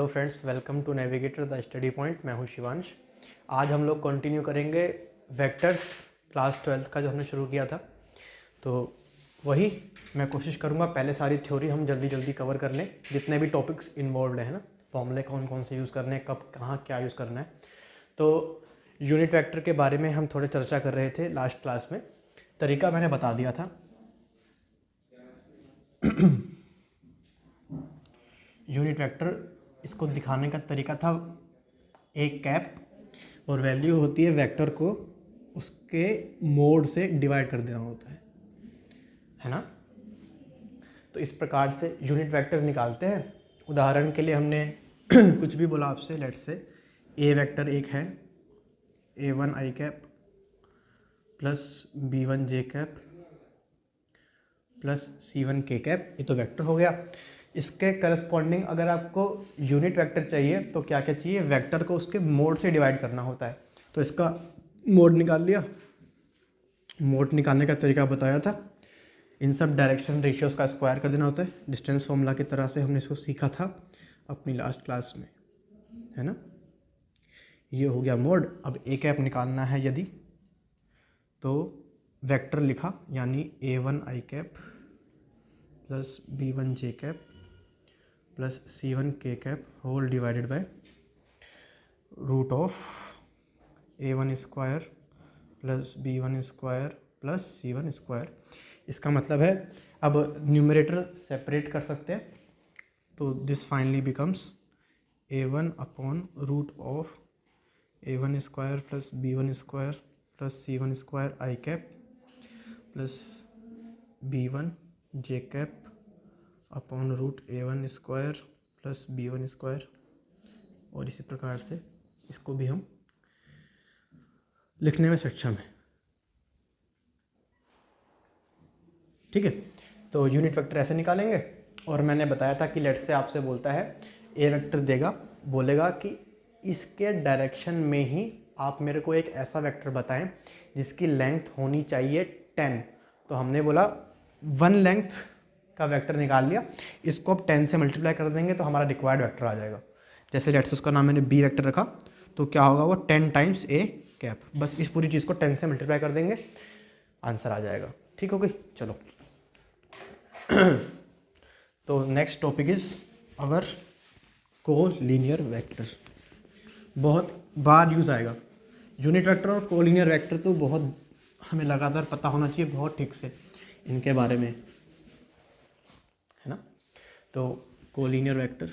Hello friends, welcome to navigator the study point. मैं हूं शिवांश। आज हम लोग कंटिन्यू करेंगे वेक्टर्स क्लास 12th का जो हमने शुरू किया था। तो वही मैं कोशिश करूंगा पहले सारी थ्योरी हम जल्दी जल्दी कवर कर लें, जितने भी टॉपिक्स इन्वॉल्व हैं ना, फॉर्मूले कौन कौन से यूज़ करने हैं, कब कहाँ क्या यूज़ करना है। तो यूनिट वेक्टर के बारे में हम थोड़े चर्चा कर रहे थे लास्ट क्लास में। तरीका मैंने बता दिया था। यूनिट वेक्टर इसको दिखाने का तरीका था एक कैप और वैल्यू होती है वेक्टर को उसके मोड से डिवाइड कर देना होता है ना। तो इस प्रकार से यूनिट वेक्टर निकालते हैं। उदाहरण के लिए हमने कुछ भी बोला आपसे, लेट से ए वेक्टर एक है a1 i cap plus b1 j cap plus c1 k cap, ये तो वेक्टर हो गया। इसके करस्पॉन्डिंग अगर आपको यूनिट वेक्टर चाहिए तो क्या क्या चाहिए, वेक्टर को उसके मोड से डिवाइड करना होता है। तो इसका मोड निकाल लिया। मोड निकालने का तरीका बताया था, इन सब डायरेक्शन रेशियोज का स्क्वायर कर देना होता है। डिस्टेंस फॉर्मूला की तरह से हमने इसको सीखा था अपनी लास्ट क्लास में, है ना। ये हो गया मोड। अब ए कैप निकालना है यदि, तो वेक्टर लिखा यानी a1 i cap plus b1 j cap plus c1 k cap whole divided by root of a1 square plus b1 square plus c1 square. इसका मतलब है अब न्यूमरेटर सेपरेट कर सकते हैं, तो this finally becomes a1 upon root of a1 square plus b1 square plus c1 square i cap plus b1 j cap upon root a1 square plus b1 square. और इसी प्रकार से इसको भी हम लिखने में सक्षम है। ठीक है, तो यूनिट वेक्टर ऐसे निकालेंगे। और मैंने बताया था कि लेट से आपसे बोलता है ए वेक्टर देगा, बोलेगा कि इसके डायरेक्शन में ही आप मेरे को एक ऐसा वेक्टर बताएं जिसकी लेंथ होनी चाहिए 10। तो हमने बोला 1 लेंथ का वेक्टर निकाल लिया, इसको अब 10 से मल्टीप्लाई कर देंगे तो हमारा रिक्वायर्ड वेक्टर आ जाएगा। जैसे लेट्स उसका नाम मैंने बी वेक्टर रखा, तो क्या होगा वो 10 टाइम्स ए कैप। बस इस पूरी चीज़ को 10 से मल्टीप्लाई कर देंगे, आंसर आ जाएगा। ठीक हो गई, चलो। तो next topic is our collinear vector. बहुत बार यूज आएगा यूनिट वेक्टर और कोलिनियर वेक्टर, तो बहुत हमें लगातार पता होना चाहिए बहुत ठीक से इनके बारे में, है ना। तो कोलिनियर वेक्टर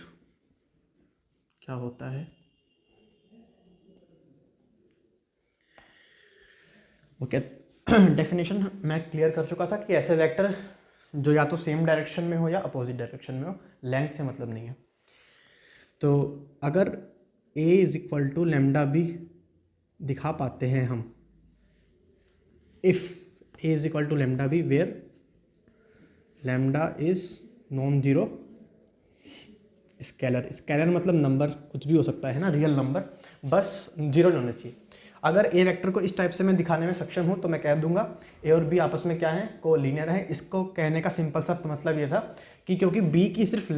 क्या होता है, ओके। डेफिनेशन मैं क्लियर कर चुका था कि ऐसे वेक्टर जो या तो सेम डायरेक्शन में हो या अपोजिट डायरेक्शन में हो, लेंथ से मतलब नहीं है। तो अगर a is equal to lambda b दिखा पाते हैं हम, if a is equal to lambda b where lambda is non zero scalar. Scalar मतलब नंबर कुछ भी हो सकता है ना, रियल नंबर, बस जीरो नहीं होना चाहिए। अगर ए वेक्टर को इस टाइप से मैं दिखाने में सक्षम हूँ तो मैं कह दूंगा ए और बी आपस में क्या है, कोलिनियर है। इसको कहने का सिंपल सा मतलब ये था कि क्योंकि बी की सिर्फ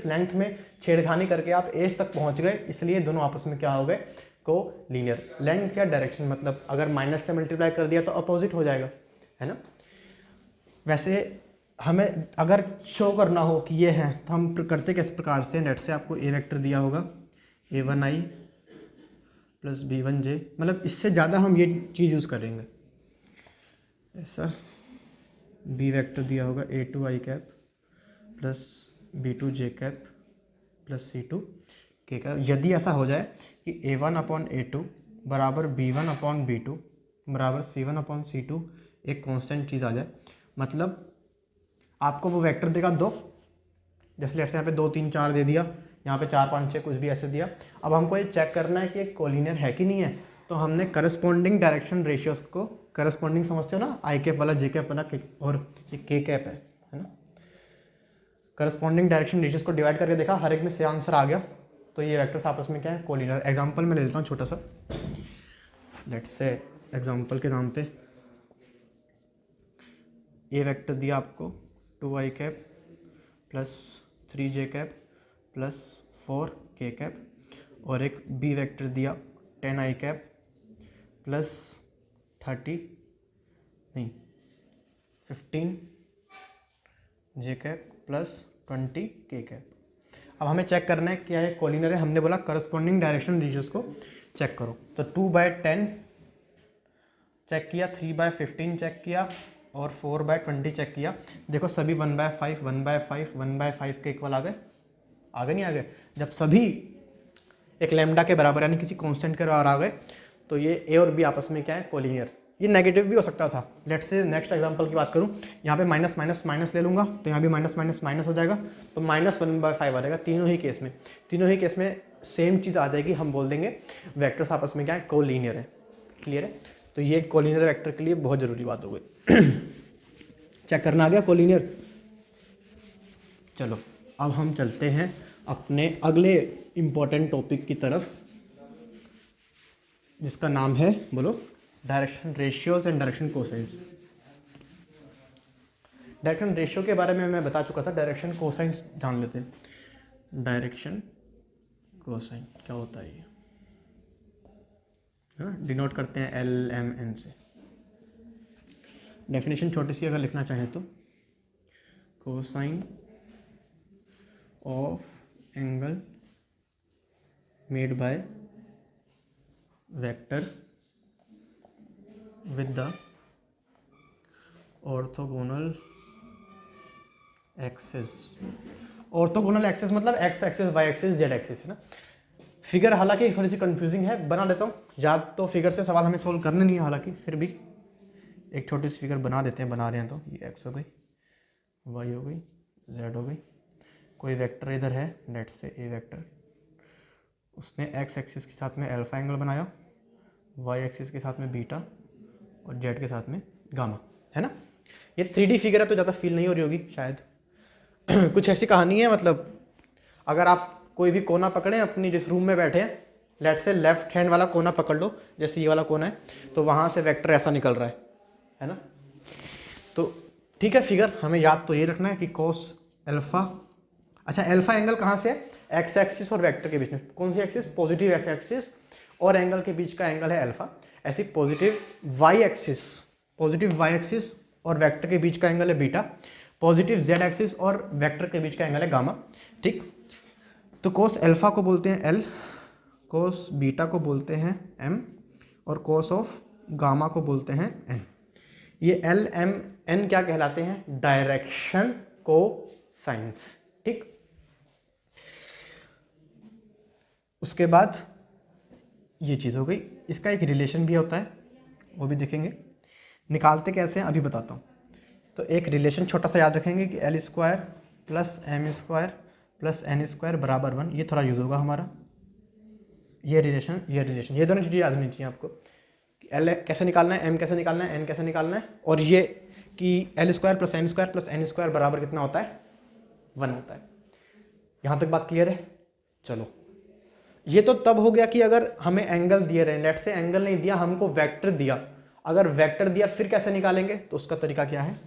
लेंथ में छेड़खानी करके आप ए तक पहुंच गए, इसलिए दोनों आपस में क्या हो गए, कोलिनियर। लेंथ या डायरेक्शन मतलब अगर माइनस से मल्टीप्लाई कर दिया तो अपोजिट हो जाएगा, है ना। वैसे हमें अगर शो करना हो कि ये है तो हम करते किस प्रकार से, नेट से आपको ए वेक्टर दिया होगा a1 i plus b1 j, मतलब इससे ज़्यादा हम ये चीज़ यूज़ करेंगे। ऐसा b वेक्टर दिया होगा a2 i cap plus b2 j cap plus c2 k cap. यदि ऐसा हो जाए कि a1 अपॉन a2 बराबर b1 अपॉन b2 बराबर c1 अपॉन c2 एक कांस्टेंट चीज़ आ जाए, मतलब आपको वो वेक्टर देगा दो, जैसे लेट्स यहाँ पे 2 3 4 दे दिया, यहाँ पे 4 5 6 कुछ भी ऐसे दिया। अब हमको ये चेक करना है कि एक कोलिनियर है कि नहीं है, तो हमने करस्पॉन्डिंग डायरेक्शन रेशियोज को, करस्पॉन्डिंग समझते हो ना, आई कैप वाला जे कैप वाला और ये के कैप है ना। करस्पॉन्डिंग डायरेक्शन रेशियोज को डिवाइड करके देखा, हर एक में से आंसर आ गया, तो ये वेक्टर्स आपस में क्या है, कोलिनियर। एग्जाम्पल में ले लेता हूँ छोटा सा, लेट्स से एग्जाम्पल के नाम पे ए वेक्टर दिया आपको 2 i cap plus 3 j cap plus 4k cap और एक बी वेक्टर दिया 10i कैप प्लस 15 जे कैप प्लस 20k कैप। अब हमें चेक करना है क्या है कोलिनियर है। हमने बोला करस्पॉन्डिंग डायरेक्शन रेशियोज को चेक करो, तो 2/10 चेक किया, 3/15 चेक किया और 4/20 चेक किया। देखो सभी 1/5 1/5 1/5 के इक्वल आ गए नहीं आ गए? जब सभी एक लैम्डा के बराबर यानी किसी कांस्टेंट के बराबर आ गए तो ये ए और बी आपस में क्या है कोलिनियर। ये नेगेटिव भी हो सकता था। लेट्स से नेक्स्ट एग्जांपल की बात करूं, यहाँ पे माइनस माइनस माइनस ले लूंगा तो यहाँ भी माइनस माइनस माइनस हो जाएगा, तो -1/5 आ जाएगा। तीनों ही केस में सेम चीज़ आ जाएगी। हम बोल देंगे वेक्टर्स आपस में क्या है कोलिनियर है। क्लियर है? तो ये कोलिनियर वेक्टर के लिए बहुत ज़रूरी बात हो गई। चेक करना आ गया कोलिनियर। चलो अब हम चलते हैं अपने अगले इम्पोर्टेंट टॉपिक की तरफ, जिसका नाम है, बोलो, direction ratios and direction cosines. Direction ratio के बारे में मैं बता चुका था, डायरेक्शन कोसाइंस जान लेते हैं। डायरेक्शन कोसाइन क्या होता है ये? डिनोट करते हैं LMN से। डेफिनेशन छोटी सी अगर लिखना चाहें तो cosine of angle made by vector with the orthogonal axis. Orthogonal axis मतलब x axis, y axis, z axis, है ना। फिगर हालांकि थोड़ी सी कंफ्यूजिंग है, बना देता हूँ। याद तो फिगर से सवाल हमें सोल्व करने नहीं है, हालांकि फिर भी एक छोटी सी फिगर बना देते हैं। बना रहे हैं तो ये एक्स हो गई, वाई हो गई, जेड हो गई। कोई वेक्टर इधर है, लेट से ए वेक्टर, उसने एक्स एक्सिस के साथ में अल्फा एंगल बनाया, वाई एक्सिस के साथ में बीटा और जेड के साथ में गामा, है ना। ये 3D फिगर है तो ज़्यादा फील नहीं हो रही होगी शायद। कुछ ऐसी कहानी है, मतलब अगर आप कोई भी कोना पकड़ें अपनी जिस रूम में बैठे हैं, लेट से लेफ्ट हैंड वाला कोना पकड़ लो, जैसे ये वाला कोना है, तो वहाँ से वेक्टर ऐसा निकल रहा है ना। तो ठीक है, फिगर हमें याद तो ये रखना है कि कोस अल्फा। अच्छा, अल्फा एंगल कहाँ से है? एक्स एक्सिस और वेक्टर के बीच में। कौन सी एक्सिस? पॉजिटिव एक्स एक्सिस और एंगल के बीच का एंगल है अल्फा। ऐसी पॉजिटिव वाई एक्सिस और वेक्टर के बीच का एंगल है बीटा। पॉजिटिव जेड एक्सिस और वेक्टर के बीच का एंगल है गामा। ठीक, तो कोस अल्फा को बोलते हैं एल, कोस बीटा को बोलते हैं एम और कोस ऑफ गामा को बोलते हैं एन। ये एल एम एन क्या कहलाते हैं? Direction cosines. ठीक, उसके बाद ये चीज़ हो गई। इसका एक रिलेशन भी होता है, वो भी देखेंगे। निकालते कैसे हैं अभी बताता हूँ। तो एक रिलेशन छोटा सा याद रखेंगे कि L² + M² + N² = 1। ये थोड़ा यूज़ होगा हमारा, ये रिलेशन ये दोनों चीज़ें याद होनी चाहिए आपको कि L कैसे निकालना है, M कैसे निकालना है, N कैसे निकालना है, और ये कि L² + M² + N² बराबर कितना होता है? 1 होता है। यहाँ तक बात क्लियर है? चलो, ये तो तब हो गया कि अगर हमें एंगल दिए रहे। लेट से एंगल नहीं दिया, हमको वेक्टर दिया। अगर वेक्टर दिया फिर कैसे निकालेंगे? तो उसका तरीका क्या है?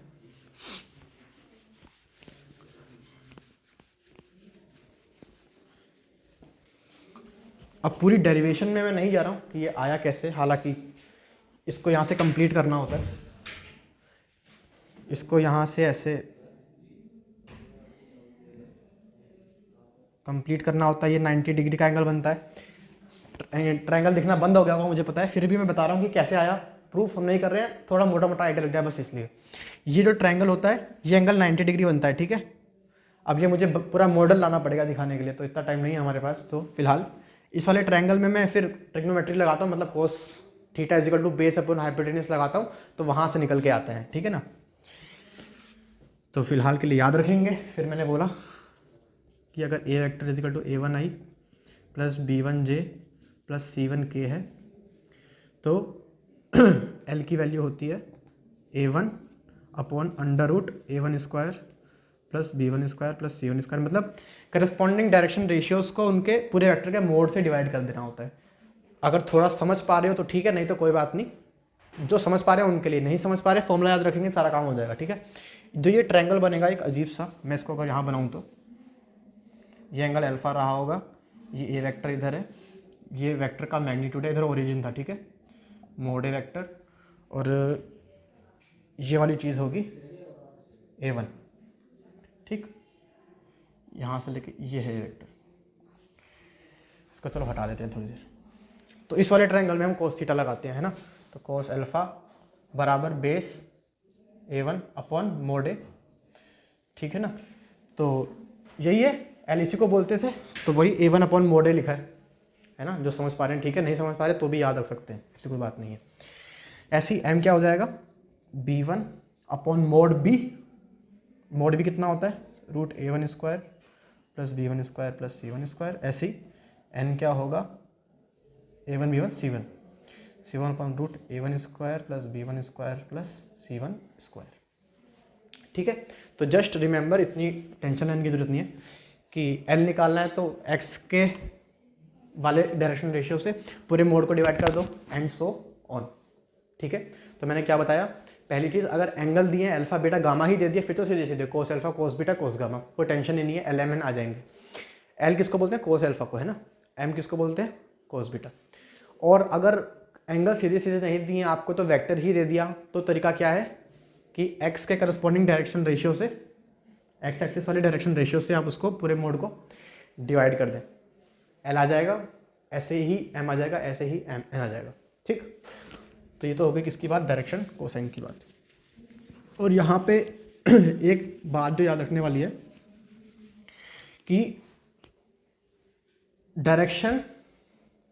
अब पूरी डेरिवेशन में मैं नहीं जा रहा हूं कि ये आया कैसे, हालांकि इसको यहां से कंप्लीट करना होता है। इसको यहां से ऐसे कंप्लीट करना होता है। ये 90 डिग्री का एंगल बनता है। ट्रायंगल दिखना बंद हो गया होगा मुझे पता है, फिर भी मैं बता रहा हूँ कि कैसे आया। प्रूफ हम नहीं कर रहे हैं, थोड़ा मोटा मोटा आइडिया लग जाए बस इसलिए। ये जो ट्रायंगल होता है ये एंगल 90 डिग्री बनता है। ठीक है, अब ये मुझे पूरा मॉडल लाना पड़ेगा दिखाने के लिए, तो इतना टाइम नहीं है हमारे पास। तो फिलहाल इस वाले ट्रायंगल में मैं फिर ट्रिग्नोमेट्री लगाता हूँ, मतलब cos theta = base upon hypotenuse लगाता हूँ, तो वहाँ से निकल के आता है। ठीक है ना, तो फिलहाल के लिए याद रखेंगे। फिर मैंने बोला कि अगर A vector = A1i + B1j + C1k है, तो L की वैल्यू होती है A1 upon √A1² + B1² + C1²। मतलब करस्पॉन्डिंग डायरेक्शन रेशियोज को उनके पूरे वेक्टर के मोड से डिवाइड कर देना होता है। अगर थोड़ा समझ पा रहे हो तो ठीक है, नहीं तो कोई बात नहीं। जो समझ पा रहे हो उनके लिए, नहीं समझ पा रहे फॉर्मूला याद रखेंगे, सारा काम हो जाएगा। ठीक है, जो ये ट्रायंगल बनेगा एक अजीब सा, मैं इसको अगर यहाँ बनाऊँ तो ये एंगल अल्फा रहा होगा, ये ए वेक्टर इधर है, ये वेक्टर का मैग्नीट्यूड है, इधर ओरिजिन था, ठीक है, मोड ए वेक्टर, और ये वाली चीज़ होगी A1, ठीक, यहाँ से लेके ये है वेक्टर। इसको चलो हटा देते हैं थोड़ी देर। तो इस वाले ट्रायंगल में हम कोस थीटा लगाते हैं, है ना, तो कोस अल्फा बराबर बेस A1 अपॉन मोड ए, ठीक है ना। तो यही है, LEC को बोलते थे, तो वही A1 अपॉन मोड ए लिखा है ना, जो समझ पा रहे हैं ठीक है, नहीं समझ पा रहे तो भी याद रख सकते हैं, ऐसी कोई बात नहीं है। ऐसी M क्या हो जाएगा, B1 upon mod B, mod b कितना होता है, root A1 square plus B1 square plus C1 square. ऐसे ही N क्या होगा, A1 B1 C1 upon root A1 square plus B1 square plus C1 square, ठीक है। तो जस्ट रिमेंबर, इतनी टेंशन लेने की जरूरत नहीं है कि L निकालना है तो x के वाले डायरेक्शन रेशियो से पूरे मोड को डिवाइड कर दो एंड सो ऑन, ठीक है। तो मैंने क्या बताया, पहली चीज़, अगर एंगल दिए अल्फा बीटा गामा ही दे दिया फिर तो सीधे सीधे cos alpha cos beta cos gamma, कोई टेंशन ही नहीं है, LMN आ जाएंगे। L किसको बोलते हैं, कोस अल्फा को, है ना, M किसको बोलते हैं, कोस बीटा। और अगर एंगल सीधे सीधे नहीं दिए आपको तो वेक्टर ही दे दिया, तो तरीका क्या है कि x के करस्पॉन्डिंग डायरेक्शन रेशियो से, x एक्सिस वाले डायरेक्शन रेशियो से आप उसको पूरे मोड को डिवाइड कर दें, L आ जाएगा, ऐसे ही M आ जाएगा, ऐसे ही N आ जाएगा, ठीक। तो ये तो हो गई किसकी बात, डायरेक्शन कोसाइन की बात। और यहाँ पे एक बात जो याद रखने वाली है कि डायरेक्शन,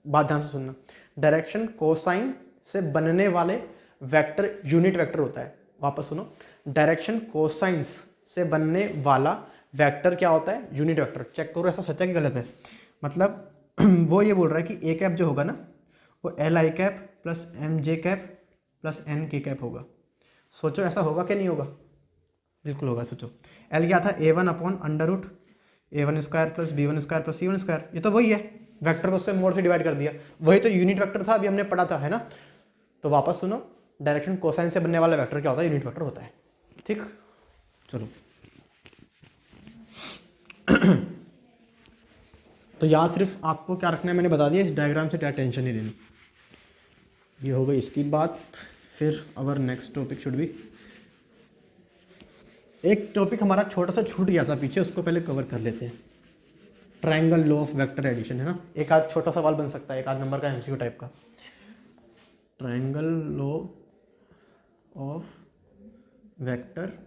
बात ध्यान से सुनना, डायरेक्शन कोसाइन से बनने वाले वेक्टर यूनिट वेक्टर होता है। वापस सुनो, डायरेक्शन कोसाइंस से बनने वाला वेक्टर क्या होता है, यूनिट वेक्टर। चेक करो ऐसा सच्चा कि गलत है, मतलब वो ये बोल रहा है कि ए कैप जो होगा ना वो LI cap plus MJ cap plus NK cap होगा। सोचो ऐसा होगा कि नहीं होगा, बिल्कुल होगा। सोचो L क्या था, A1 upon under root A1 square plus B1 square plus C1 square, ये तो वही है, वेक्टर को उससे मोड से डिवाइड कर दिया, वही तो यूनिट वेक्टर था, अभी हमने पढ़ा था, है ना। तो वापस सुनो, डायरेक्शन कोसाइन से बनने वाला वेक्टर क्या होता है, यूनिट वेक्टर होता है, ठीक। चलो तो यहाँ सिर्फ आपको क्या रखना है मैंने बता दिया, इस डायग्राम से क्या टेंशन नहीं देनी। ये हो गई इसकी बात। फिर our next topic should be, एक टॉपिक हमारा छोटा सा छूट गया था पीछे, उसको पहले कवर कर लेते हैं। Triangle law of vector addition, है ना, एक आध छोटा सवाल बन सकता है, एक आध नंबर का MCQ टाइप का। Triangle law of vector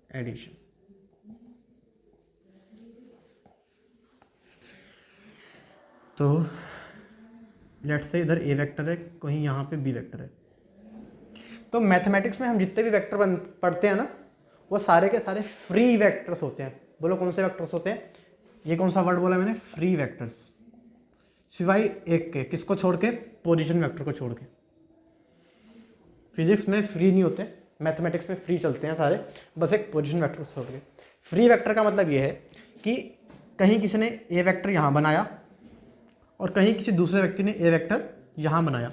addition, तो लेट्स से इधर ए वेक्टर है, कहीं यहाँ पे बी वेक्टर है। तो मैथमेटिक्स में हम जितने भी वेक्टर पढ़ते हैं ना, वो सारे के सारे फ्री वेक्टर्स होते हैं। बोलो कौन से वेक्टर्स होते हैं, ये कौन सा वर्ड बोला मैंने, फ्री वेक्टर्स, सिवाय एक के, किसको छोड़ के, पोजीशन वेक्टर को छोड़ के। फिजिक्स में फ्री नहीं होते, मैथमेटिक्स में फ्री चलते हैं सारे, बस एक पोजीशन वेक्टर को छोड़ के। फ्री वेक्टर का मतलब ये है कि कहीं किसी ने ए वेक्टर यहाँ बनाया और कहीं किसी दूसरे व्यक्ति ने ए वेक्टर यहाँ बनाया,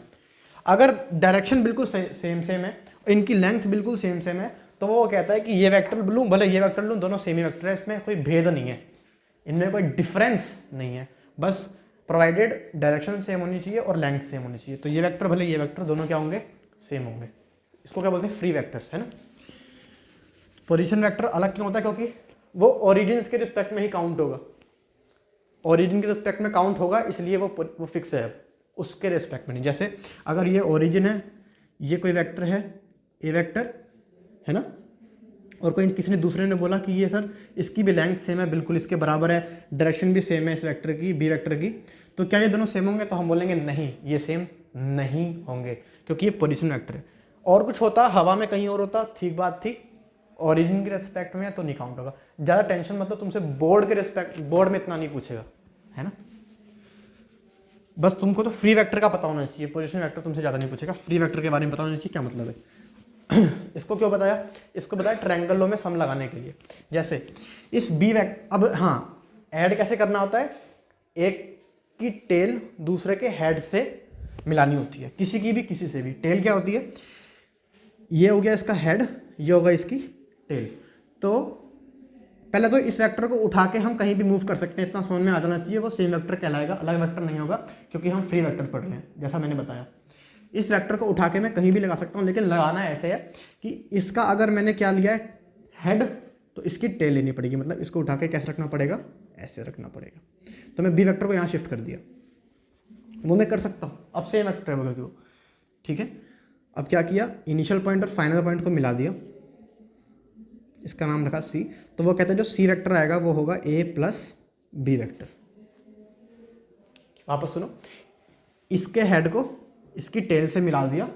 अगर डायरेक्शन बिल्कुल सेम है, इनकी लेंथ बिल्कुल सेम है, तो वो कहता है कि ये वेक्टर लूँ भले ये वेक्टर लूँ, दोनों सेम ही वेक्टर है, इसमें कोई भेद नहीं है, इनमें कोई डिफरेंस नहीं है, बस प्रोवाइडेड डायरेक्शन सेम होनी चाहिए और लेंथ सेम होनी चाहिए। तो ये वेक्टर भले ये वेक्टर, दोनों क्या होंगे, सेम होंगे। इसको क्या बोलते हैं, फ्री वेक्टर्स, है ना। पोजीशन वेक्टर अलग क्यों होता है, क्योंकि वो ओरिजिन के रिस्पेक्ट में ही काउंट होगा, ओरिजिन के रिस्पेक्ट में काउंट होगा, इसलिए वो फिक्स है, उसके रिस्पेक्ट में नहीं। जैसे अगर ये ओरिजिन है, ये कोई वेक्टर है ए वेक्टर, है ना, और कोई किसी ने दूसरे ने बोला कि ये सर इसकी भी लेंथ सेम है, बिल्कुल इसके बराबर है, डायरेक्शन भी सेम है इस वेक्टर की, बी वेक्टर की, तो क्या ये दोनों सेम होंगे, तो हम बोलेंगे नहीं, ये सेम नहीं होंगे, क्योंकि ये पोजीशन वेक्टर है। और कुछ होता हवा में कहीं और होता, ठीक बात थी, ओरिजिन के रिस्पेक्ट में तो नहीं काउंट होगा। ज़्यादा टेंशन मतलब तुमसे बोर्ड के रिस्पेक्ट, बोर्ड में इतना नहीं पूछेगा, है ना। बस तुमको तो फ्री वेक्टर का पता होना चाहिए, पोजीशन वेक्टर तुमसे ज़्यादा नहीं पूछेगा, फ्री वेक्टर के बारे में पता होना चाहिए क्या मतलब है। इसको क्यों बताया, इसको बताया ट्रायंगल लॉ में सम लगाने के लिए। जैसे इस बी वेक्टर, अब हाँ, ऐड कैसे करना होता है, एक की टेल दूसरे के हेड से मिलानी होती है, किसी की भी किसी से भी। टेल क्या होती है, ये हो गया इसका हेड, ये होगा इसकी टेल। तो पहले तो इस वेक्टर को उठा के हम कहीं भी मूव कर सकते हैं, इतना समझ में आ जाना चाहिए। वो सेम वेक्टर कहलाएगा, अलग वेक्टर नहीं होगा, क्योंकि हम फ्री वेक्टर पढ़ रहे हैं जैसा मैंने बताया। इस वेक्टर को उठा के मैं कहीं भी लगा सकता हूँ, लेकिन लगाना ऐसे है कि इसका अगर मैंने क्या लिया है हेड, तो इसकी टेल लेनी पड़ेगी, मतलब इसको उठा के कैसे रखना पड़ेगा, ऐसे रखना पड़ेगा। तो मैं बी वेक्टर को यहाँ शिफ्ट कर दिया, वो मैं कर सकता हूँ, अब सेम वेक्टर होगा क्यों, ठीक है। अब क्या किया, इनिशियल पॉइंट और फाइनल पॉइंट को मिला दिया, इसका नाम रखा सी। तो वो कहते हैं जो सी वेक्टर आएगा वो होगा ए प्लस बी वेक्टर। वापस सुनो, इसके हेड को इसकी टेल से मिला दिया,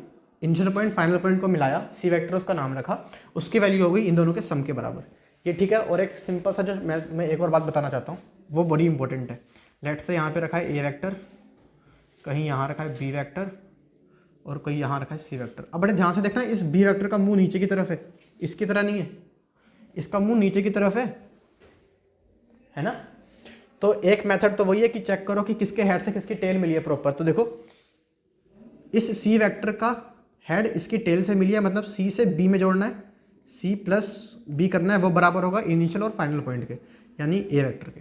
इनिशियल पॉइंट फाइनल पॉइंट को मिलाया, सी वेक्टर उसका नाम रखा, उसकी वैल्यू हो गई इन दोनों के सम के बराबर। ये ठीक है। और एक सिंपल सा जो मैं एक और बात बताना चाहता हूँ, वो बड़ी इंपॉर्टेंट है। लेट से यहाँ पे रखा है ए वेक्टर, कहीं यहाँ रखा है बी वेक्टर, और कहीं यहाँ रखा है सी वेक्टर। अब बड़े ध्यान से देखना, इस बी वेक्टर का मुंह नीचे की तरफ है, इसकी तरह नहीं है, इसका मुंह नीचे की तरफ है ना। तो एक मेथड तो वही है कि चेक करो कि किसके हेड से किसकी टेल मिली है प्रॉपर। तो देखो इस सी वेक्टर का हेड इसकी टेल से मिली है, मतलब सी से बी में जोड़ना है, सी प्लस बी करना है, वो बराबर होगा इनिशियल और फाइनल पॉइंट के, यानी ए वेक्टर के।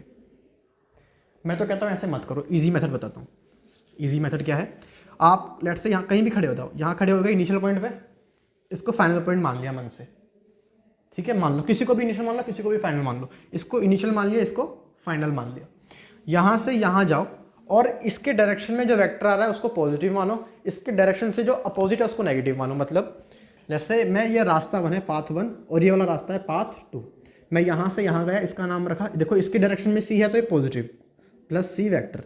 मैं तो कहता हूँ ऐसे मत करो, इजी मेथड बताता हूँ। इजी मेथड क्या है, आप लेट से यहाँ कहीं भी खड़े हो जाओ, यहाँ खड़े हो गए इनिशियल पॉइंट पे, इसको फाइनल पॉइंट मान लिया मन से, ठीक है। मान लो किसी को भी इनिशियल मान लो, किसी को भी फाइनल मान लो, इसको इनिशियल मान लिया, इसको फाइनल मान लिया। यहाँ से यहाँ जाओ और इसके डायरेक्शन में जो वेक्टर आ रहा है उसको पॉजिटिव मानो, इसके डायरेक्शन से जो अपोजिट है उसको नेगेटिव मानो। मतलब जैसे मैं ये रास्ता वन है पाथ 1 और ये वाला रास्ता है पाथ 2, मैं यहाँ से यहाँ गया, इसका नाम रखा, देखो इसकी डायरेक्शन में सी है तो ये पॉजिटिव प्लस सी वेक्टर।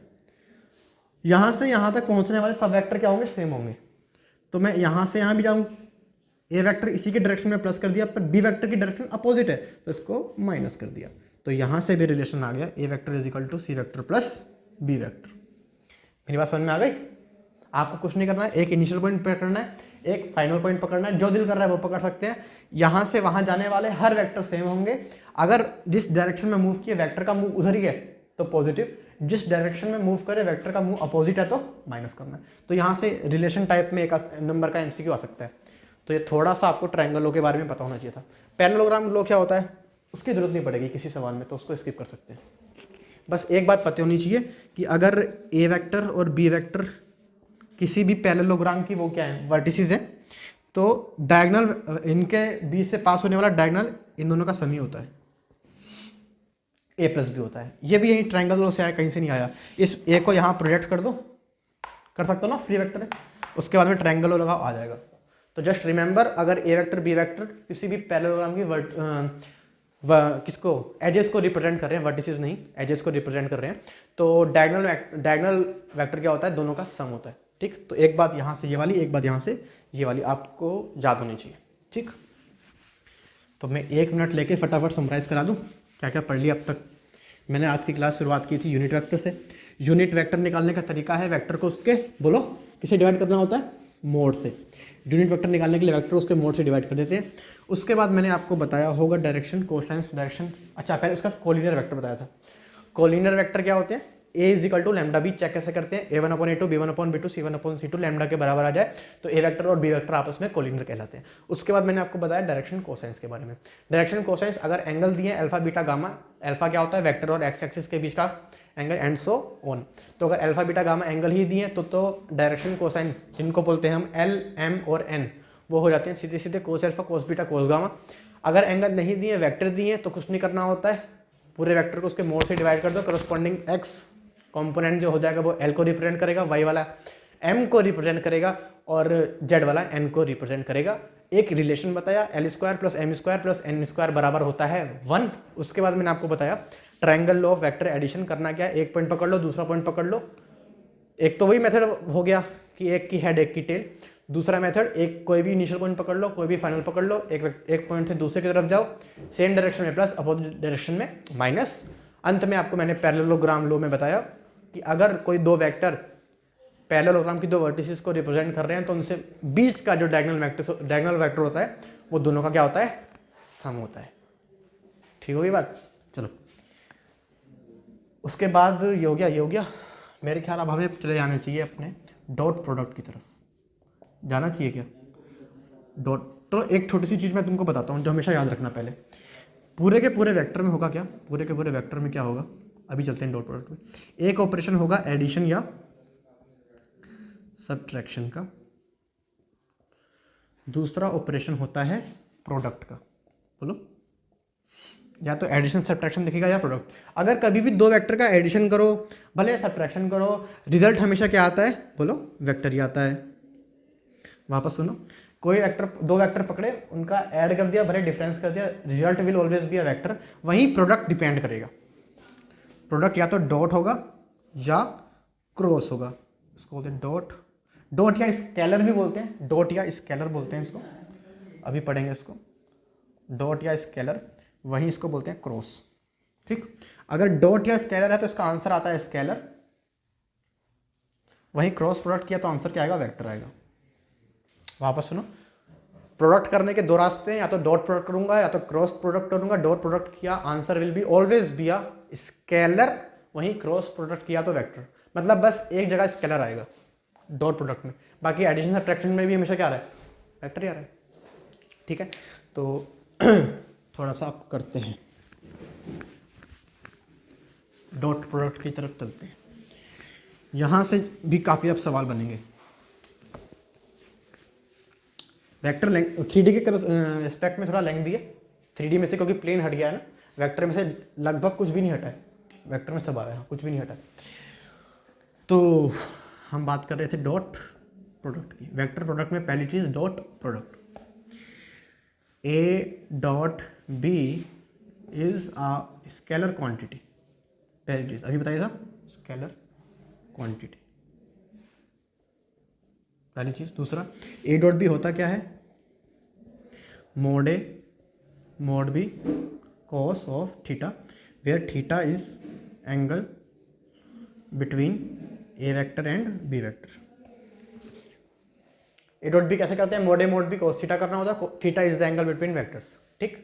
यहाँ से यहाँ तक पहुँचने वाले सब वेक्टर क्या होंगे, सेम होंगे। तो मैं यहाँ से यहाँ भी जाऊँ, ए वेक्टर इसी के डायरेक्शन में प्लस कर दिया, पर बी वेक्टर की डायरेक्शन अपोजिट है तो इसको माइनस कर दिया। तो यहाँ से भी रिलेशन आ गया, A vector is equal to C vector plus B vector. मेरी बात समझ में आ गई। आपको कुछ नहीं करना है, एक इनिशियल पॉइंट पकड़ना है, एक फाइनल पॉइंट पकड़ना है, जो दिल कर रहा है वो पकड़ सकते हैं। यहाँ से वहाँ जाने वाले हर वेक्टर सेम होंगे। अगर जिस डायरेक्शन में मूव किए वेक्टर का मूव उधर ही है तो पॉजिटिव, जिस डायरेक्शन में मूव करे वेक्टर का मूव अपोजिट है तो माइनस करना है। तो यहाँ से रिलेशन टाइप में एक नंबर का एमसीक्यू आ सकता है। तो ये थोड़ा सा आपको ट्रायंगल लो के बारे में पता होना चाहिए था। पैरेललोग्राम लो क्या होता है उसकी जरूरत नहीं पड़ेगी किसी सवाल में, तो उसको स्किप कर सकते हैं। बस एक बात पता होनी चाहिए कि अगर ए वेक्टर और बी वेक्टर किसी भी पैरेललोग्राम की वो क्या है, वर्टिसेस है, तो डायगोनल इनके बीच से पास होने वाला डायगोनल इन दोनों का सम ही होता है, ए प्लस बी होता है। ये भी यही ट्रायंगल से आया, कहीं से नहीं आया। इस ए को यहाँ प्रोजेक्ट कर दो, कर सकते हो ना, फ्री वेक्टर है, उसके बाद में ट्रायंगल लगाओ आ जाएगा। तो जस्ट रिमेंबर, अगर ए वेक्टर बी वेक्टर किसी भी पैरेललोग्राम की किसको एजेस को रिप्रेजेंट कर रहे हैं, वर्टिसेस नहीं एजेस को रिप्रेजेंट कर रहे हैं, तो डायगोनल वेक्टर क्या होता है, दोनों का सम होता है। ठीक, तो एक बात यहाँ से ये वाली, एक बात यहाँ से ये वाली आपको याद होनी चाहिए। ठीक, तो मैं 1 मिनट लेके फटाफट समराइज करा दूँ क्या क्या पढ़ लिया अब तक। मैंने आज की क्लास शुरुआत की थी यूनिट वेक्टर से। यूनिट वेक्टर निकालने का तरीका है, वेक्टर को उसके बोलो किसे डिवाइड करना होता है, मोड से। यूनिट वेक्टर निकालने के लिए वेक्टर उसके मोड से डिवाइड कर देते हैं। उसके बाद मैंने आपको बताया होगा डायरेक्शन, कोसाइंस डायरेक्शन। अच्छा, पहले उसका कोलिनियर वेक्टर बताया था। कोलिनियर वेक्टर क्या होते हैं, A is equal to lambda B. Check कैसे करते हैं, a1/a2 b1/b2 c1/c2 लैम्डा के बराबर आ जाए तो ए वेक्टर और बी वेक्टर आपस में कोलिनियर कहलाते हैं। उसके बाद मैंने आपको बताया डायरेक्शन कोसाइंस के बारे में। डायरेक्शन कोसाइंस, अगर एंगल दिए अल्फा बीटा गामा, अल्फा क्या होता है वेक्टर और एक्स एक्सिस के बीच का एंगल एंड सो ऑन, तो अगर अल्फा बीटा गामा एंगल ही दिए तो डायरेक्शन कोसाइन जिनको बोलते हैं हम एल एम और एन, वो हो जाते हैं सीधे सीधे cos alpha cos beta cos gamma. अगर एंगल नहीं दिए वेक्टर दिए तो कुछ नहीं करना होता है, पूरे वेक्टर को उसके मोड से डिवाइड कर दो, करस्पॉन्डिंग एक्स कंपोनेंट जो हो जाएगा वो एल को रिप्रेजेंट करेगा, वाई वाला एम को रिप्रेजेंट करेगा और जेड वाला एन को रिप्रेजेंट करेगा। एक रिलेशन बताया, L square plus M square plus N square बराबर होता है 1। उसके बाद मैंने आपको बताया triangle law of vector addition करना क्या है, एक पॉइंट पकड़ लो दूसरा पॉइंट पकड़ लो। एक तो वही मेथड हो गया कि एक की हेड एक की टेल। दूसरा मेथड, एक कोई भी इनिशियल पॉइंट पकड़ लो, कोई भी फाइनल पकड़ लो, एक पॉइंट से दूसरे की तरफ जाओ, सेम डायरेक्शन में प्लस, अपोजिट डायरेक्शन में माइनस। अंत में आपको मैंने पैरेललोग्राम लॉ में बताया कि अगर कोई दो वेक्टर पैरेललोग्राम की दो वर्टिसेस को रिप्रेजेंट कर रहे हैं तो उनसे बीच का जो डायगोनल वेक्टर होता है वो दोनों का क्या होता है, सम होता है। ठीक होगी बात, चलो। उसके बाद ये हो गया मेरे ख्याल अब हमें चले जाना चाहिए अपने डॉट प्रोडक्ट की तरफ। जाना चाहिए क्या, डॉट। तो एक छोटी सी चीज़ मैं तुमको बताता हूँ जो हमेशा याद रखना। पहले पूरे के पूरे वेक्टर में होगा क्या, पूरे के पूरे वेक्टर में क्या होगा, अभी चलते हैं डॉट प्रोडक्ट में। एक ऑपरेशन होगा एडिशन या सब्ट्रैक्शन का, दूसरा ऑपरेशन होता है प्रोडक्ट का। बोलो, या तो एडिशन सब्ट्रैक्शन दिखेगा या प्रोडक्ट। अगर कभी भी दो वेक्टर का एडिशन करो भले सब्ट्रैक्शन करो, रिजल्ट हमेशा क्या आता है, बोलो वेक्टर ही आता है। वापस सुनो, कोई वेक्टर, दो वेक्टर पकड़े, उनका ऐड कर दिया, भले डिफरेंस कर दिया, result will always be a vector. वहीं प्रोडक्ट डिपेंड करेगा, प्रोडक्ट या तो डॉट होगा या क्रॉस होगा। इसको बोलते हैं डॉट, डॉट या स्केलर भी बोलते हैं, डॉट या स्केलर बोलते हैं इसको, अभी पढ़ेंगे इसको, डॉट या स्केलर, वहीं इसको बोलते हैं क्रॉस। ठीक, अगर डॉट या स्केलर है तो इसका आंसर आता है स्केलर, वहीं क्रॉस प्रोडक्ट किया तो आंसर क्या आएगा, वेक्टर आएगा। वापस सुनो, प्रोडक्ट करने के दो रास्ते हैं, या तो डॉट प्रोडक्ट करूंगा या तो क्रॉस प्रोडक्ट करूंगा। डॉट प्रोडक्ट किया answer will be always be a scalar, वहीं क्रॉस प्रोडक्ट किया तो वेक्टर। मतलब बस एक जगह स्केलर आएगा डॉट प्रोडक्ट में, बाकी एडिशन सब्ट्रैक्शन में भी हमेशा क्या आ रहा है, वेक्टर ही आ रहा है। ठीक है, तो थोड़ा सा आप करते हैं, डॉट प्रोडक्ट की तरफ चलते हैं। यहां से भी काफ़ी अब सवाल बनेंगे। वेक्टर लेंथ 3D के एस्पेक्ट में थोड़ा लेंथ दी है, 3D में से क्योंकि प्लेन हट गया है ना, वेक्टर में से लगभग कुछ भी नहीं हटा है, वेक्टर में सब आ रहा है, कुछ भी नहीं हटा है। तो हम बात कर रहे थे डॉट प्रोडक्ट की। वेक्टर प्रोडक्ट में पहली चीज़ dot product, A dot B is a scalar quantity, पहली चीज़ अभी बताइए था, स्केलर क्वांटिटी पहली चीज़। दूसरा, ए डॉट बी होता क्या है, mod A mod B cos of theta, where theta is angle between a vector and b vector. A dot b कैसे करते हैं, मोड ए मोड बी कॉस थीटा करना होता है, theta is the angle between vectors. ठीक,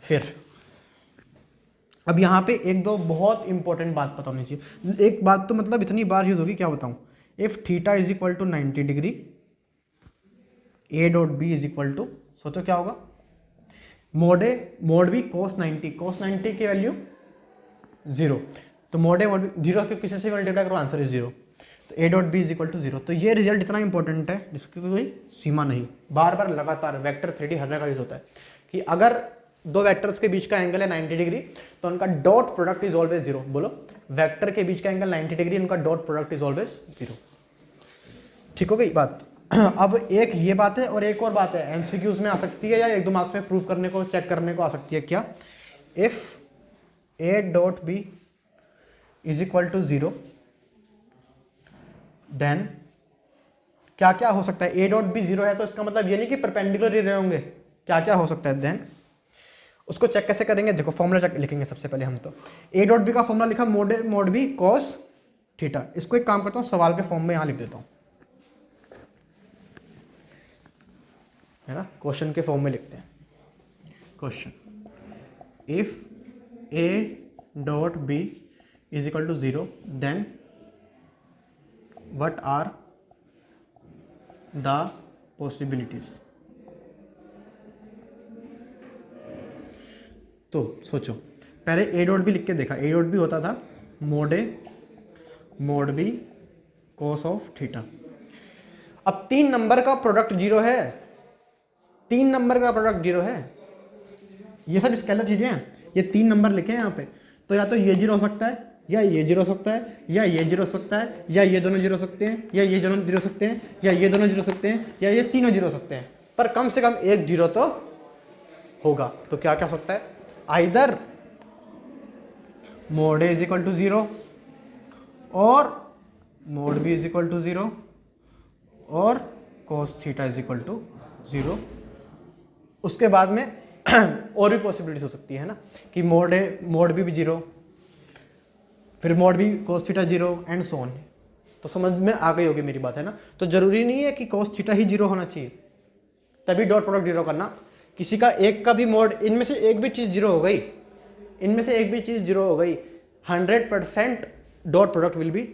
फिर अब यहाँ पे एक दो बहुत इंपॉर्टेंट बात पता होनी चाहिए। एक बात तो मतलब इतनी बार यूज होगी, क्या बताऊं, if theta is equal to 90 degree, a dot B is equal to, सोचो क्या होगा, मोड ए मोड बी कोस 90, कोस 90 की वैल्यू 0, तो मोड ए मोड बी 0 किसी से मल्टीप्लाई करो आंसर इज 0, तो a dot B is equal to 0। तो ये रिजल्ट इतना इंपॉर्टेंट है जिसकी कोई सीमा नहीं, बार बार लगातार वेक्टर 3D हर जगह यूज होता है कि अगर दो वेक्टर्स के बीच का एंगल है 90 डिग्री तो उनका डॉट प्रोडक्ट इज ऑलवेज 0। बोलो, वेक्टर के बीच का एंगल 90 डिग्री, उनका डॉट प्रोडक्ट इज ऑलवेज 0। ठीक हो गई बात। अब एक ये बात है और एक और बात है, एमसीक्यूज में आ सकती है या एक दो मार्क्स में प्रूफ करने को, चेक करने को आ सकती है। क्या, if A dot B is equal to 0 then क्या क्या हो सकता है। ए डॉट बी 0 है तो इसका मतलब ये नहीं कि परपेंडिकुलर ही रहे होंगे, क्या क्या हो सकता है। देन उसको चेक कैसे करेंगे, देखो फॉर्मूला चेक लिखेंगे सबसे पहले हम। तो ए डॉट बी का फॉर्मूला लिखा मोड ए मोड बी कॉस थीटा। इसको एक काम करता हूँ, सवाल के फॉर्म में यहां लिख देता हूं, है ना, क्वेश्चन के फॉर्म में लिखते हैं। Question, if A dot B is equal to 0 then what are the possibilities. तो सोचो, पहले ए डॉट बी लिख के देखा, ए डॉट बी होता था mod A mod B cos of theta. अब 3 नंबर का प्रोडक्ट 0 है, 3 नंबर का प्रोडक्ट 0 है, ये सब स्केलर चीजें हैं, ये 3 नंबर लिखे हैं यहाँ पे, तो या तो ये 0 हो सकता है, या ये 0 हो सकता है, या ये 0 हो सकता है, या ये दोनों 0 हो सकते हैं, या ये दोनों 0 हो सकते हैं, या ये दोनों 0 हो सकते हैं, या ये तीनों 0 हो सकते हैं, पर कम से कम एक 0 तो होगा। तो क्या क्या हो सकता है, either mod a is equal to 0 और mod b is equal to 0 और cos theta is equal to 0। उसके बाद में और भी पॉसिबिलिटीज हो सकती है ना, कि मोड ए मोड बी 0, फिर mod b cos theta 0 and so on. तो समझ में आ गई होगी मेरी बात, है ना। तो जरूरी नहीं है कि cos थीटा ही 0 होना चाहिए तभी डॉट प्रोडक्ट 0 करना। किसी का एक का भी मोड, इनमें से एक भी चीज 0 हो गई, इनमें से एक भी चीज 0 हो गई, 100% डॉट प्रोडक्ट विल बी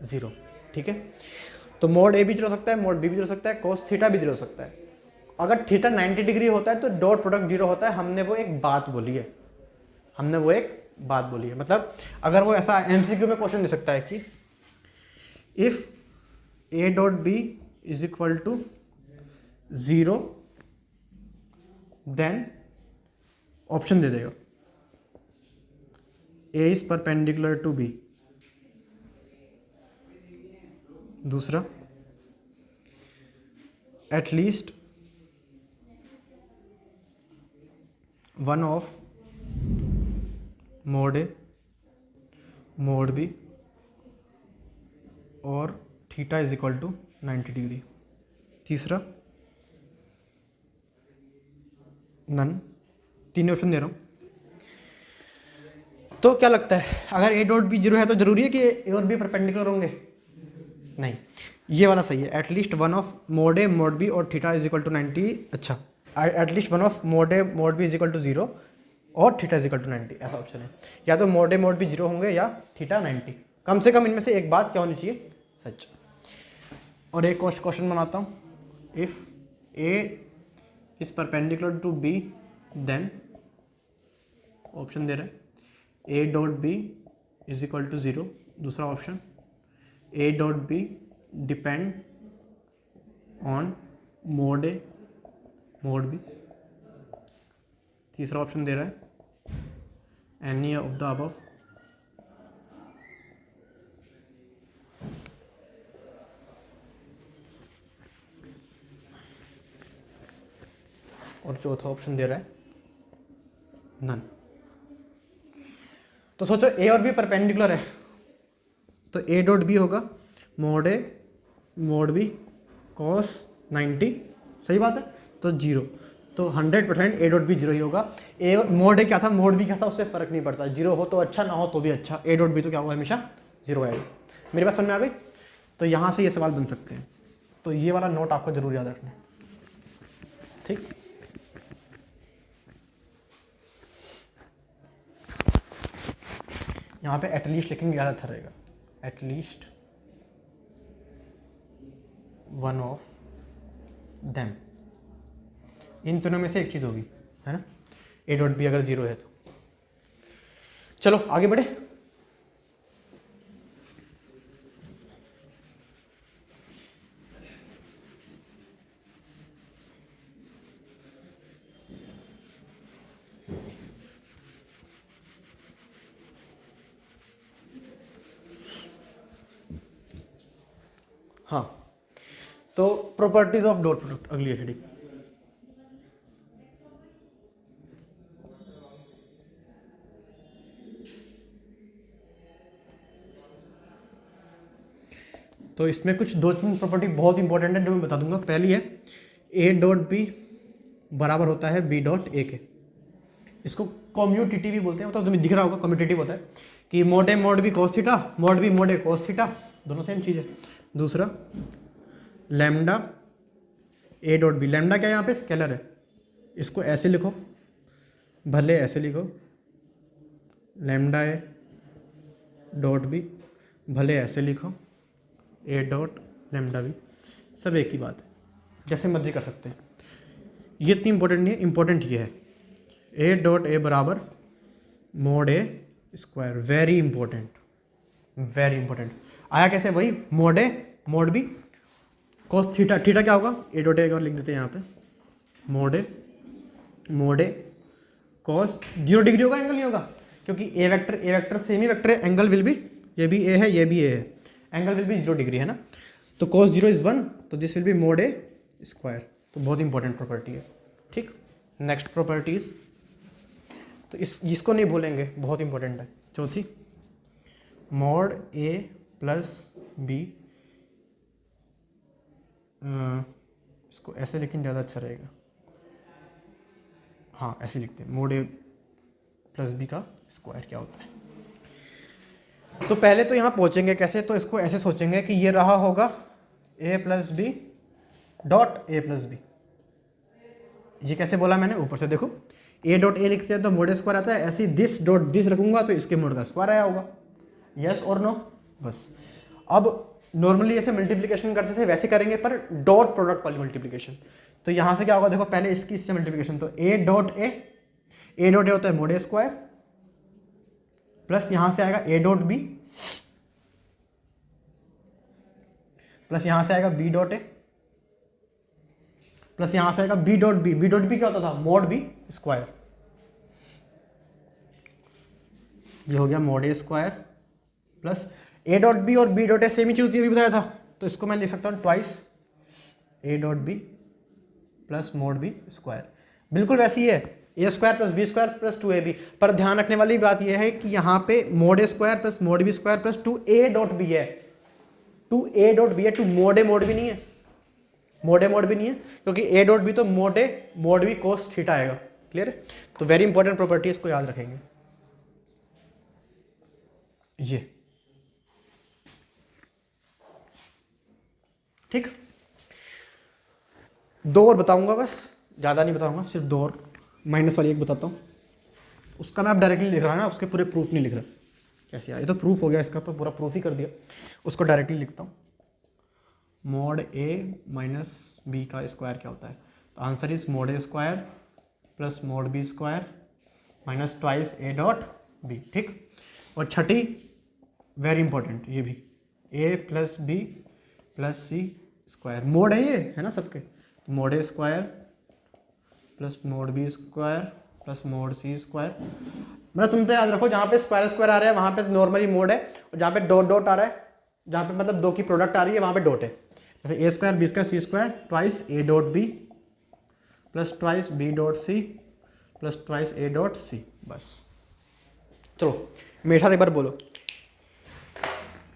0। ठीक है, तो मोड ए भी 0 हो सकता है, मोड बी भी 0 हो सकता है, cos थीटा भी 0 हो सकता है। अगर थीटा 90 डिग्री होता है तो डॉट प्रोडक्ट 0 होता है। हमने वो एक बात बोली है, मतलब अगर वो ऐसा एमसीक्यू में क्वेश्चन दे सकता है कि if A dot B is equal to 0 then option दे देगा A is perpendicular to B, दूसरा at least one of mod A mod B और theta is equal to 90 degree, तीसरा नन। तीन ऑप्शन दे रहा हूँ। तो क्या लगता है, अगर ए डॉट बी 0 है तो जरूरी है कि ए और बी परपेंडिकुलर होंगे? नहीं, ये वाला सही है। At least one of mod A mod B और थीटा इज इक्वल टू 90। अच्छा, at least one of mod A mod b is equal to 0 और थीटा इज इक्वल टू 90, ऐसा ऑप्शन है। या तो मोड ए मोड बी 0 होंगे या थीटा 90। कम से कम इनमें से एक बात क्या होनी चाहिए, सच। और एक क्वेश्चन बनाता हूँ, if A is perpendicular to B then option दे रहे हैं A dot B is equal to 0, दूसरा option A dot B depend on mod A mod B, तीसरा ऑप्शन दे रहा है एनी ऑफ द अबव, और चौथा ऑप्शन दे रहा है नन। तो सोचो ए और बी परपेंडिकुलर है तो ए डॉट बी होगा मोड ए मोड बी कॉस 90, सही बात है, तो 0। तो 100% ए डॉट बी 0 ही होगा। ए मोड ए क्या था, मोड बी क्या था, उससे फर्क नहीं पड़ता, 0 हो तो अच्छा, ना हो तो भी अच्छा। ए डॉट बी तो क्या होगा, हमेशा 0 आएगा। मेरी बात समझ में आ गई? तो यहाँ से ये सवाल बन सकते हैं। तो ये वाला नोट आपको जरूर याद रखना है, ठीक। यहाँ पे एटलीस्ट लिखेंगे, ज़्यादा अच्छा रहेगा। एटलीस्ट वन ऑफ देम, इन दोनों में से एक चीज़ होगी, है ना। ए डॉट बी अगर 0 है तो। चलो आगे बढ़े। हाँ, तो प्रॉपर्टीज ऑफ डॉट प्रोडक्ट अगली हेडिंग। तो इसमें कुछ 2-3 प्रॉपर्टी बहुत इंपॉर्टेंट है जो मैं बता दूंगा। पहली है ए डॉट बी बराबर होता है बी डॉट ए के। इसको कम्यूटेटिव भी बोलते हैं, तो तुम्हें दिख रहा होगा कम्यूटेटिव होता है कि mod A mod B cos theta, mod B mod A cos theta, दोनों सेम चीज़ है। दूसरा lambda A dot B, lambda क्या है यहाँ पे, स्केलर है, इसको ऐसे लिखो, भले ऐसे लिखो, लैम्डा ए डॉट बी, भले ऐसे लिखो ए डॉट लैम्डा बी, सब एक ही बात है, जैसे मर्जी कर सकते हैं। ये इतनी इंपॉर्टेंट नहीं है, इंपॉर्टेंट ये है ए डॉट ए बराबर मोड ए square, very important, very important. आया कैसे, वही मोड ए mod B cos theta, theta क्या होगा, ए डॉट ए लिख देते हैं यहाँ पे, मोड ए कॉस 0 डिग्री होगा, एंगल नहीं होगा, क्योंकि ए वेक्टर सेम ही वेक्टर है, एंगल विल भी, ये भी ए है ये भी ए है, एंगल विल भी 0 डिग्री है ना। तो cos 0 इज 1, तो this will be mod A square. तो बहुत इंपॉर्टेंट प्रॉपर्टी है, ठीक। नेक्स्ट प्रॉपर्टीज, तो इसको नहीं भूलेंगे, बहुत इंपॉर्टेंट है। चौथी मोड ए प्लस बी, इसको ऐसे लेकिन ज़्यादा अच्छा रहेगा, हाँ ऐसे लिखते हैं, मोड ए प्लस बी का स्क्वायर क्या होता है। तो पहले तो यहाँ पहुँचेंगे कैसे, तो इसको ऐसे सोचेंगे कि ये रहा होगा A plus B dot A plus B. ये कैसे बोला मैंने, ऊपर से देखो, ए डॉट ए लिखते हैं तो मोड स्क्वायर आता है, ऐसे दिस डॉट दिस रखूंगा तो इसके मोड का स्क्वायर आया होगा, यस और नो, बस। अब नॉर्मली ऐसे मल्टीप्लिकेशन करते थे वैसे करेंगे, पर डॉट प्रोडक्ट वाली मल्टीप्लिकेशन। तो यहाँ से क्या होगा देखो, पहले इसकी इससे मल्टीप्लिकेशन, तो ए डॉट ए होता है मोड ए स्क्वायर, प्लस यहाँ से आएगा ए डॉट बी, प्लस यहाँ से आएगा बी डॉट ए, प्लस यहाँ से आएगा b dot b. B dot b क्या होता था, मोड बी स्क्वायर। ये हो गया mod A square plus a dot b और बी डॉट ए सेम ही चीज होती है, अभी बताया था, तो इसको मैं लिख सकता हूँ twice A dot B plus mod B square. बिल्कुल वैसी ही है, A square plus B square plus 2ab, पर ध्यान रखने वाली बात यह है कि यहाँ पे मोड ए square plus mod B square plus 2a dot B है, 2a डॉट बी है, टू मोड ए मोड बी नहीं है, मोड ए मोड भी नहीं है, क्योंकि ए डॉट बी तो मोड ए मोड बी कोस थीटा आएगा। क्लियर है? तो वेरी इंपॉर्टेंट प्रॉपर्टी, इसको याद रखेंगे। ये ठीक, दो और बताऊंगा, बस ज़्यादा नहीं बताऊंगा, सिर्फ दो और, माइनस वाली एक बताता हूँ, उसका मैं अब डायरेक्टली लिख रहा हूँ ना, उसके पूरे प्रूफ नहीं लिख रहा। कैसे यार, ये तो प्रूफ हो गया, इसका तो पूरा प्रूफ ही कर दिया, उसको डायरेक्टली लिखता हूँ। मोड ए माइनस बी का स्क्वायर क्या होता है, तो answer is mod A square plus mod B square minus twice A dot B. ठीक, और छठी वेरी इंपॉर्टेंट, ये भी A plus B plus C square, mod है ये, है ना सबके, तो मोड ए square plus mod B square plus mod C square. मतलब तुम तो याद रखो, जहाँ पे स्क्वायर स्क्वायर आ रहा है वहाँ पे नॉर्मली मोड है, और जहाँ पे डॉट डॉट आ रहा है, जहाँ पे मतलब दो की प्रोडक्ट आ रही है वहाँ पे डॉट है। जैसे A square B square C square twice A dot B plus twice B dot C plus twice A dot C. बस चलो मेरे साथ एक बार बोलो,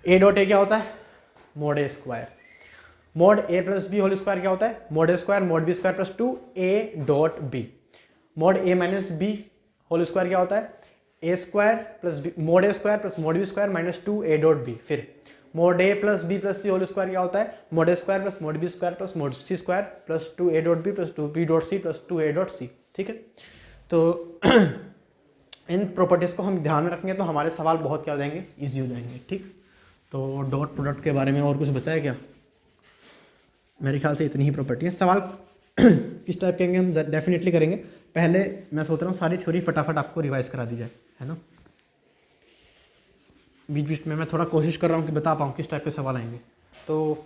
ए डॉट ए क्या होता है, mod A square. Mod A plus B whole square क्या होता है, mod A square mod B square plus 2a dot B. Mod A minus B whole square क्या होता है, A square plus B, mod A square plus mod B square minus 2a dot B. फिर mod A plus B plus C whole square क्या होता है, mod ए square plus mod B square plus mod C square plus 2a dot B plus 2b dot C plus 2a dot C. ठीक है, तो इन properties को हम ध्यान में रखेंगे तो हमारे सवाल बहुत क्या हो जाएंगे, ईजी हो जाएंगे। ठीक, तो डॉट प्रोडक्ट के बारे में और कुछ बताया क्या, मेरे ख्याल से इतनी ही प्रॉपर्टी है। सवाल किस टाइप के हम डेफिनेटली करेंगे, पहले मैं सोच रहा हूँ सारी थ्योरी फटाफट आपको रिवाइज करा दी जाए, है ना। बीच बीच में मैं थोड़ा कोशिश कर रहा हूँ कि बता पाऊँ किस टाइप के सवाल आएंगे। तो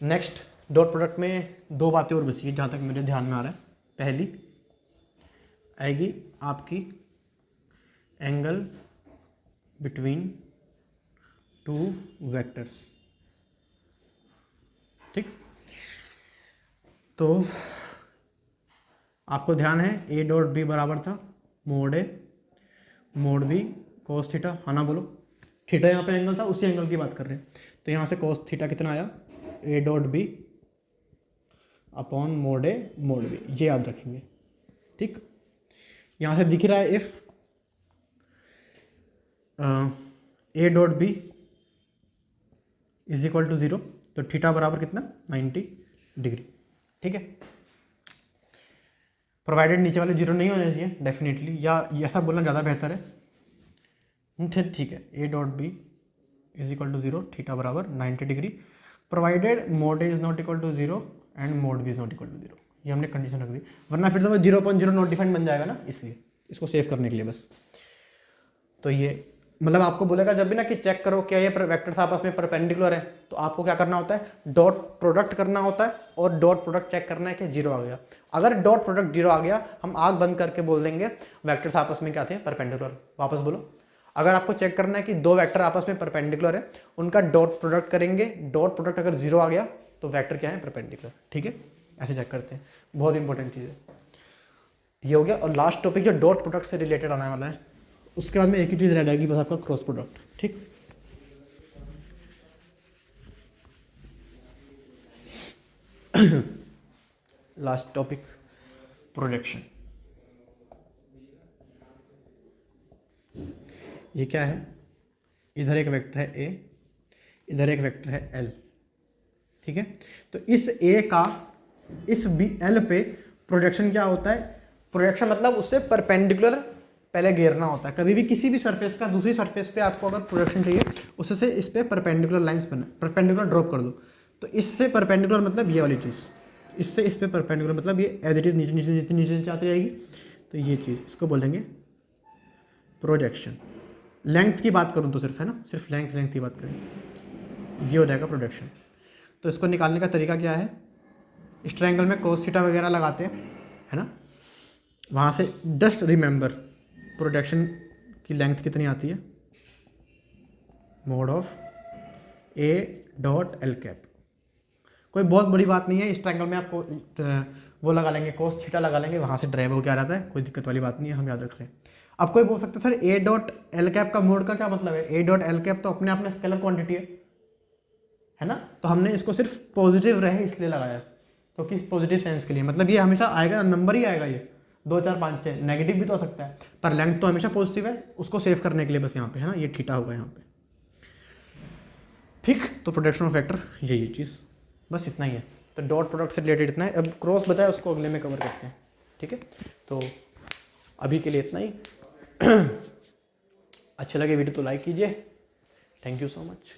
नेक्स्ट डॉट प्रोडक्ट में दो बातें और बची है जहाँ तक मेरे ध्यान में आ रहा है। पहली आएगी आपकी एंगल बिटवीन टू वेक्टर्स। ठीक, तो आपको ध्यान है ए डॉट बी बराबर था मोड ए मोड बी कोस थीटा, है ना, बोलो। थीटा यहाँ पे एंगल था, उसी एंगल की बात कर रहे हैं, तो यहाँ से कोस थीटा कितना आया, a dot b upon mod A mod b, ये याद रखेंगे। ठीक, यहाँ से दिख रहा है if A dot B is equal to 0, तो थीटा बराबर कितना, 90 डिग्री। ठीक है, प्रोवाइडेड नीचे वाले 0 नहीं होने चाहिए डेफिनेटली, या ऐसा बोलना ज़्यादा बेहतर है। ठीक है, a dot B is equal to 0, theta बराबर 90 degree, provided mod a is not equal to 0 and mod b is not equal to 0। ये हमने कंडीशन रख दी, वरना फिर से वो 0.0 नॉट डिफाइंड बन जाएगा ना, इसलिए इसको सेव करने के लिए बस। तो ये मतलब आपको बोलेगा जब भी ना कि चेक करो क्या ये वेक्टर्स आपस में परपेंडिकुलर है, तो आपको क्या करना होता है, डॉट प्रोडक्ट करना होता है और डॉट प्रोडक्ट चेक करना है कि 0 आ गया। अगर डॉट प्रोडक्ट 0 आ गया, हम आंख बंद करके बोल देंगे वेक्टर्स आपस में क्या थे, परपेंडिकुलर। वापस बोलो, अगर आपको चेक करना है कि दो वेक्टर आपस में परपेंडिकुलर है, उनका डॉट प्रोडक्ट करेंगे, डॉट प्रोडक्ट अगर 0 आ गया तो वेक्टर क्या है, परपेंडिकुलर। ठीक है, ऐसे चेक करते हैं, बहुत इंपॉर्टेंट चीज़ है ये। हो गया, और लास्ट टॉपिक जो डॉट प्रोडक्ट से रिलेटेड आने वाला है, उसके बाद में एक ही चीज़ रह जाएगी बस, आपका क्रॉस प्रोडक्ट। ठीक, लास्ट टॉपिक प्रोजेक्शन। ये क्या है, इधर एक वेक्टर है ए, इधर एक वेक्टर है एल। ठीक है, तो इस ए का इस बी एल पे प्रोजेक्शन क्या होता है, प्रोजेक्शन मतलब उससे परपेंडिकुलर पहले घेरना होता है। कभी भी किसी भी सरफेस का दूसरी सरफेस पे आपको अगर प्रोजेक्शन चाहिए, उससे से इस पे परपेंडिकुलर लाइंस बना, परपेंडिकुलर ड्रॉप कर दो, तो इससे परपेंडिकुलर मतलब ये वाली चीज़, इससे इस पे परपेंडिकुलर, मतलब ये एज इट इज़ नीचे नीचे नीचे नीचे नीचे आती रहेगी। तो ये चीज़ इसको बोलेंगे प्रोजेक्शन। लेंथ की बात करूँ तो सिर्फ, है ना, सिर्फ लेंथ की बात करें, ये हो जाएगा प्रोजेक्शन। तो इसको निकालने का तरीका क्या है, इस ट्रायंगल में कोस थीटा वगैरह लगाते हैं, है ना, वहाँ से जस्ट रिमेंबर प्रोजेक्शन की लेंथ कितनी आती है, mode of A dot L cap. कोई बहुत बड़ी बात नहीं है, इस ट्रायंगल में आपको वो लगा लेंगे, कोस थीटा लगा लेंगे, वहाँ से ड्राइव हो के आ जाता है, कोई दिक्कत वाली बात नहीं है, हम याद रख रहे हैं। अब कोई बोल सकते हैं सर ए डॉट एल कैप का मोड का क्या मतलब है, ए डॉट एल कैप तो अपने आप में स्केलर क्वांटिटी है ना, तो हमने इसको सिर्फ पॉजिटिव रहे इसलिए लगाया, क्योंकि पॉजिटिव सेंस के लिए, मतलब ये हमेशा आएगा, नंबर ही आएगा, ये 2 4 5 6, नेगेटिव भी तो हो सकता है, पर लेंथ तो हमेशा पॉजिटिव है, उसको सेव करने के लिए बस यहाँ पे, है ना, ये थीटा होगा यहाँ पे, ठीक। तो प्रोडक्शन ऑफ वेक्टर यही चीज़, बस इतना ही है। तो डॉट प्रोडक्ट से रिलेटेड इतना है, अब क्रॉस बताया उसको अगले में कवर करते हैं, ठीक है। तो अभी के लिए इतना ही। अच्छा लगे वीडियो तो लाइक कीजिए, थैंक यू सो मच।